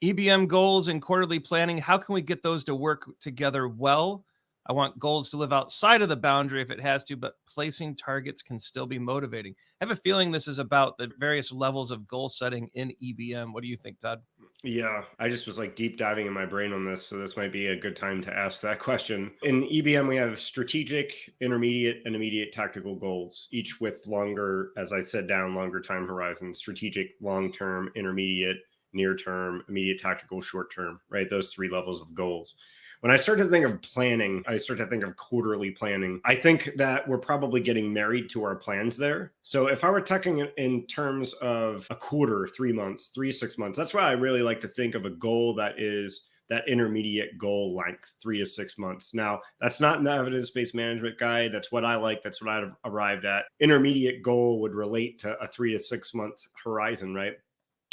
EBM goals and quarterly planning, how can we get those to work together well? I want goals to live outside of the boundary if it has to, but placing targets can still be motivating. I have a feeling this is about the various levels of goal setting in EBM. What do you think, Todd? Yeah, I just was like deep diving in my brain on this. So this might be a good time to ask that question. In EBM, we have strategic, intermediate, and immediate tactical goals, each with longer, as I said, down longer time horizons: strategic, long term, intermediate, near term, immediate tactical, short term, right? Those three levels of goals. When I start to think of planning, I start to think of quarterly planning. I think that we're probably getting married to our plans there. So if I were talking in terms of a quarter, 3 months, 6 months, that's why I really like to think of a goal that is that intermediate goal length, 3 to 6 months. Now, that's not an evidence-based management guide. That's what I like. That's what I've arrived at. Intermediate goal would relate to a 3 to 6 month horizon, right?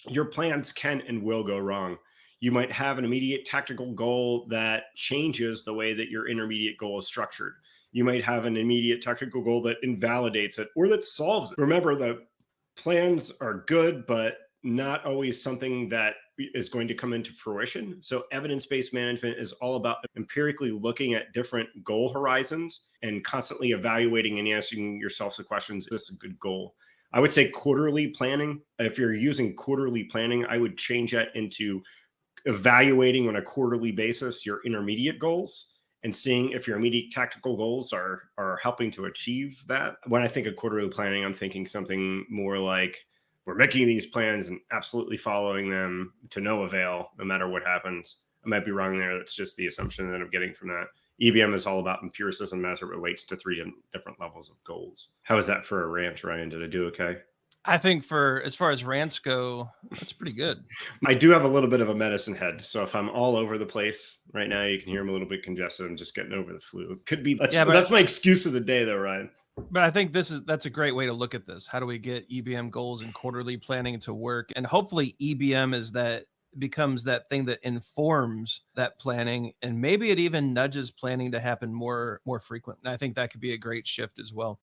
Your plans can and will go wrong. You might have an immediate tactical goal that changes the way that your intermediate goal is structured. You might have an immediate tactical goal that invalidates it or that solves it. Remember, the plans are good, but not always something that is going to come into fruition. So evidence-based management is all about empirically looking at different goal horizons and constantly evaluating and asking yourself the questions, is this a good goal? I would say quarterly planning. If you're using quarterly planning, I would change that into evaluating on a quarterly basis your intermediate goals and seeing if your immediate tactical goals are helping to achieve that. When I think of quarterly planning, I'm thinking something more like we're making these plans and absolutely following them to no avail, no matter what happens. I might be wrong there. That's just the assumption that I'm getting from that. EBM is all about empiricism as it relates to three different levels of goals. How is that for a rant, Ryan? Did I do okay? I think for as far as rants go, that's pretty good. I do have a little bit of a medicine head, so if I'm all over the place right now, you can hear I'm a little bit congested. I'm just getting over the flu. Could be that's my excuse of the day, though, Ryan. But I think that's a great way to look at this. How do we get EBM goals and quarterly planning to work? And hopefully EBM becomes that thing that informs that planning, and maybe it even nudges planning to happen more frequent. And I think that could be a great shift as well.